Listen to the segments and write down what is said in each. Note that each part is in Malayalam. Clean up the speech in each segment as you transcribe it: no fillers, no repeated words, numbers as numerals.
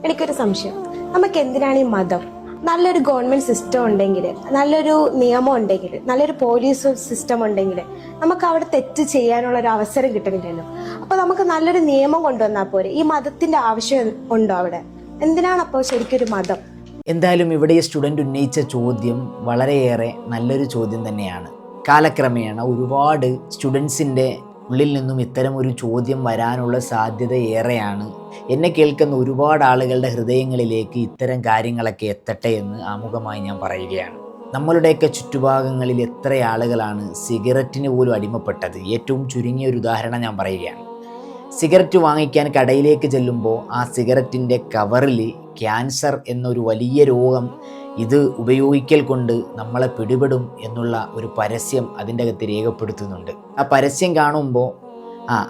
എനിക്കൊരു സംശയം, നമുക്ക് എന്തിനാണ് ഈ മതം? നല്ലൊരു ഗവൺമെന്റ് സിസ്റ്റം ഉണ്ടെങ്കിൽ, നല്ലൊരു നിയമം ഉണ്ടെങ്കിൽ, നല്ലൊരു പോലീസ് സിസ്റ്റം ഉണ്ടെങ്കിൽ നമുക്ക് അവിടെ തെറ്റ് ചെയ്യാനുള്ള ഒരു അവസരം കിട്ടുന്നില്ലല്ലോ. അപ്പൊ നമുക്ക് നല്ലൊരു നിയമം കൊണ്ടുവന്നാൽ പോരെ? ഈ മതത്തിന്റെ ആവശ്യം ഉണ്ടോ അവിടെ? എന്തിനാണ് അപ്പോൾ ശരിക്കൊരു മതം? എന്തായാലും ഇവിടെ ഈ സ്റ്റുഡൻറ് ഉന്നയിച്ച ചോദ്യം വളരെയേറെ നല്ലൊരു ചോദ്യം തന്നെയാണ്. കാലക്രമേണ ഒരുപാട് സ്റ്റുഡൻസിൻ്റെ ഉള്ളിൽ നിന്നും ഇത്തരം ഒരു ചോദ്യം വരാനുള്ള സാധ്യത ഏറെയാണ്. എന്നെ കേൾക്കുന്ന ഒരുപാട് ആളുകളുടെ ഹൃദയങ്ങളിലേക്ക് ഇത്തരം കാര്യങ്ങളൊക്കെ എത്തട്ടെ എന്ന് ആമുഖമായി ഞാൻ പറയുകയാണ്. നമ്മളുടെയൊക്കെ ചുറ്റുഭാഗങ്ങളിൽ എത്ര ആളുകളാണ് സിഗരറ്റിന് പോലും അടിമപ്പെട്ടത്? ഏറ്റവും ചുരുങ്ങിയ ഒരു ഉദാഹരണം ഞാൻ പറയുകയാണ്. സിഗരറ്റ് വാങ്ങിക്കാൻ കടയിലേക്ക് ചെല്ലുമ്പോൾ ആ സിഗരറ്റിൻ്റെ കവറിൽ ക്യാൻസർ എന്നൊരു വലിയ രോഗം ഇത് ഉപയോഗിക്കൽ കൊണ്ട് നമ്മളെ പിടിപെടും എന്നുള്ള ഒരു പരസ്യം അതിൻ്റെ അകത്ത് രേഖപ്പെടുത്തുന്നുണ്ട്. ആ പരസ്യം കാണുമ്പോൾ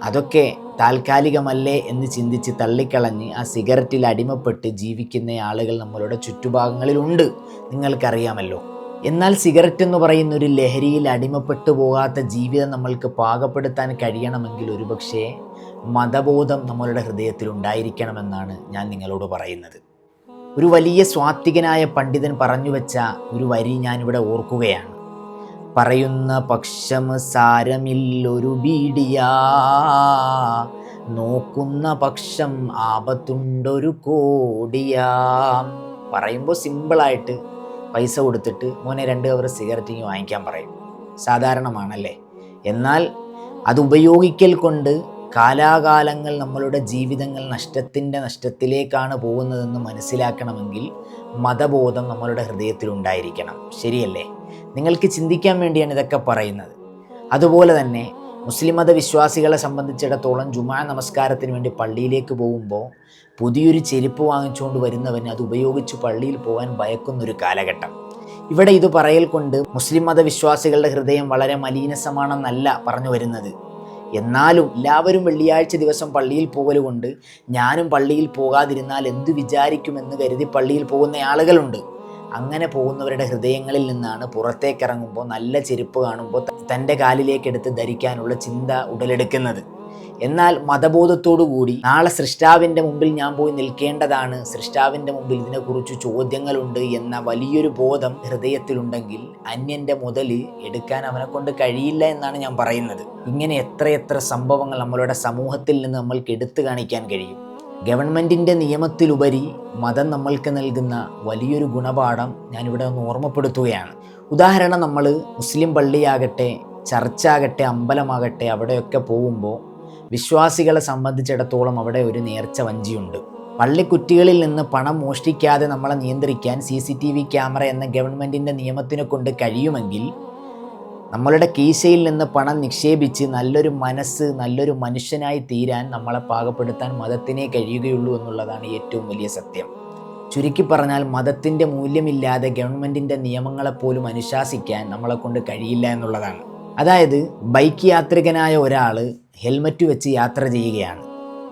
അതൊക്കെ താൽക്കാലികമല്ലേ എന്ന് ചിന്തിച്ച് തള്ളിക്കളഞ്ഞ് ആ സിഗരറ്റിൽ അടിമപ്പെട്ട് ജീവിക്കുന്ന ആളുകൾ നമ്മളുടെ ചുറ്റുഭാഗങ്ങളിലുണ്ട്, നിങ്ങൾക്കറിയാമല്ലോ. എന്നാൽ സിഗരറ്റ് എന്ന് പറയുന്ന ഒരു ലഹരിയിൽ അടിമപ്പെട്ടു പോകാത്ത ജീവിതം നമ്മൾക്ക് പാകപ്പെടുത്താൻ കഴിയണമെങ്കിൽ ഒരുപക്ഷെ മതബോധം നമ്മളുടെ ഹൃദയത്തിൽ ഉണ്ടായിരിക്കണമെന്നാണ് ഞാൻ നിങ്ങളോട് പറയുന്നത്. ഒരു വലിയ സ്വാത്വികനായ പണ്ഡിതൻ പറഞ്ഞു വെച്ച ഒരു വരി ഞാനിവിടെ ഓർക്കുകയാണ്. പറയുന്ന പക്ഷം സാരമില്ലൊരു ബീഡിയാ, നോക്കുന്ന പക്ഷം ആപത്തുണ്ടൊരു കോടിയാ. പറയുമ്പോൾ സിമ്പിളായിട്ട് പൈസ കൊടുത്തിട്ട് മോനെ 2 കവർ സിഗരറ്റ് വാങ്ങിക്കാൻ പറയും. സാധാരണമാണല്ലേ? എന്നാൽ അത് ഉപയോഗിക്കൽ കൊണ്ട് കാലാകാലങ്ങൾ നമ്മളുടെ ജീവിതങ്ങൾ നഷ്ടത്തിലേക്കാണ് പോകുന്നതെന്ന് മനസ്സിലാക്കണമെങ്കിൽ മതബോധം നമ്മളുടെ ഹൃദയത്തിലുണ്ടായിരിക്കണം. ശരിയല്ലേ? നിങ്ങൾക്ക് ചിന്തിക്കാൻ വേണ്ടിയാണ് ഇതൊക്കെ പറയുന്നത്. അതുപോലെ തന്നെ മുസ്ലിം മതവിശ്വാസികളെ സംബന്ധിച്ചിടത്തോളം ജുമാ നമസ്കാരത്തിന് വേണ്ടി പള്ളിയിലേക്ക് പോകുമ്പോൾ പുതിയൊരു ചെരുപ്പ് വാങ്ങിച്ചുകൊണ്ട് വരുന്നവന് അത് ഉപയോഗിച്ച് പള്ളിയിൽ പോകാൻ ഭയക്കുന്നൊരു കാലഘട്ടം. ഇവിടെ ഇത് പറയൽ കൊണ്ട് മുസ്ലിം മതവിശ്വാസികളുടെ ഹൃദയം വളരെ മലീനസമാണെന്നല്ല പറഞ്ഞു വരുന്നത്. എന്നാലും എല്ലാവരും വെള്ളിയാഴ്ച ദിവസം പള്ളിയിൽ പോകൽ കൊണ്ട് ഞാനും പള്ളിയിൽ പോകാതിരുന്നാൽ എന്തു വിചാരിക്കുമെന്ന് കരുതി പള്ളിയിൽ പോകുന്ന ആളുകളുണ്ട്. അങ്ങനെ പോകുന്നവരുടെ ഹൃദയങ്ങളിൽ നിന്നാണ് പുറത്തേക്കിറങ്ങുമ്പോൾ നല്ല ചെരുപ്പ് കാണുമ്പോൾ തൻ്റെ കാലിലേക്കെടുത്ത് ധരിക്കാനുള്ള ചിന്ത ഉടലെടുക്കുന്നത്. എന്നാൽ മതബോധത്തോടു കൂടി നാളെ സൃഷ്ടാവിൻ്റെ മുമ്പിൽ ഞാൻ പോയി നിൽക്കേണ്ടതാണ്, സൃഷ്ടാവിൻ്റെ മുമ്പിൽ ഇതിനെക്കുറിച്ച് ചോദ്യങ്ങളുണ്ട് എന്ന വലിയൊരു ബോധം ഹൃദയത്തിലുണ്ടെങ്കിൽ അന്യൻ്റെ മുതൽ എടുക്കാൻ അവനെ കൊണ്ട് കഴിയില്ല എന്നാണ് ഞാൻ പറയുന്നത്. ഇങ്ങനെ എത്രയെത്ര സംഭവങ്ങൾ നമ്മളുടെ സമൂഹത്തിൽ നിന്ന് നമ്മൾക്ക് എടുത്തു കാണിക്കാൻ കഴിയും. ഗവൺമെൻറ്റിൻ്റെ നിയമത്തിലുപരി മതം നമ്മൾക്ക് നൽകുന്ന വലിയൊരു ഗുണപാഠം ഞാനിവിടെ ഒന്ന് ഓർമ്മപ്പെടുത്തുകയാണ്. ഉദാഹരണം, നമ്മൾ മുസ്ലിം പള്ളിയാകട്ടെ, ചർച്ചാകട്ടെ, അമ്പലമാകട്ടെ, അവിടെയൊക്കെ പോകുമ്പോൾ വിശ്വാസികളെ സംബന്ധിച്ചിടത്തോളം അവിടെ ഒരു നേർച്ച വഞ്ചിയുണ്ട്. പള്ളിക്കുറ്റികളിൽ നിന്ന് പണം മോഷ്ടിക്കാതെ നമ്മളെ നിയന്ത്രിക്കാൻ CCTV ക്യാമറ എന്ന ഗവൺമെൻറ്റിൻ്റെ നിയമത്തിനെ കൊണ്ട് കഴിയുമെങ്കിൽ നമ്മളുടെ കീശയിൽ നിന്ന് പണം നിക്ഷേപിച്ച് നല്ലൊരു മനസ്സ്, നല്ലൊരു മനുഷ്യനായി തീരാൻ നമ്മളെ പാകപ്പെടുത്താൻ മതത്തിനേ കഴിയുകയുള്ളൂ എന്നുള്ളതാണ് ഏറ്റവും വലിയ സത്യം. ചുരുക്കി പറഞ്ഞാൽ മതത്തിൻ്റെ മൂല്യമില്ലാതെ ഗവൺമെൻറ്റിൻ്റെ നിയമങ്ങളെപ്പോലും അനുശാസിക്കാൻ നമ്മളെ കൊണ്ട് കഴിയില്ല എന്നുള്ളതാണ്. അതായത് ബൈക്ക് യാത്രികനായ ഒരാൾ ഹെൽമറ്റ് വെച്ച് യാത്ര ചെയ്യുകയാണ്.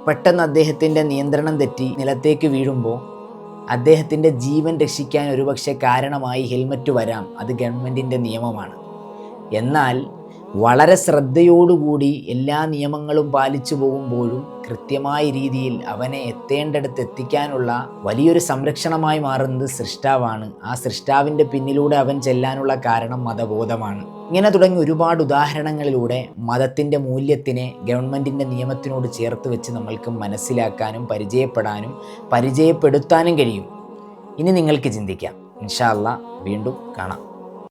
പെട്ടെന്ന് അദ്ദേഹത്തിൻ്റെ നിയന്ത്രണം തെറ്റി നിലത്തേക്ക് വീഴുമ്പോൾ അദ്ദേഹത്തിൻ്റെ ജീവൻ രക്ഷിക്കാൻ ഒരുപക്ഷെ കാരണമായി ഹെൽമറ്റ് വരാം. അത് ഗവൺമെൻറ്റിൻ്റെ നിയമമാണ്. എന്നാൽ വളരെ ശ്രദ്ധയോടുകൂടി എല്ലാ നിയമങ്ങളും പാലിച്ചു പോകുമ്പോഴും കൃത്യമായ രീതിയിൽ അവനെ എത്തേണ്ടടുത്ത് എത്തിക്കാനുള്ള വലിയൊരു സംരക്ഷണമായി മാറുന്നത് സൃഷ്ടാവാണ്. ആ സൃഷ്ടാവിൻ്റെ പിന്നിലൂടെ അവൻ ചെല്ലാനുള്ള കാരണം മതബോധമാണ്. ഇങ്ങനെ തുടങ്ങി ഒരുപാട് ഉദാഹരണങ്ങളിലൂടെ മതത്തിൻ്റെ മൂല്യത്തിനെ ഗവൺമെൻറ്റിൻ്റെ നിയമത്തിനോട് ചേർത്ത് വെച്ച് നമ്മൾക്ക് മനസ്സിലാക്കാനും പരിചയപ്പെടുത്താനും കഴിയും. ഇനി നിങ്ങൾക്ക് ചിന്തിക്കാം. ഇൻഷാ അല്ലാഹ് വീണ്ടും കാണാം.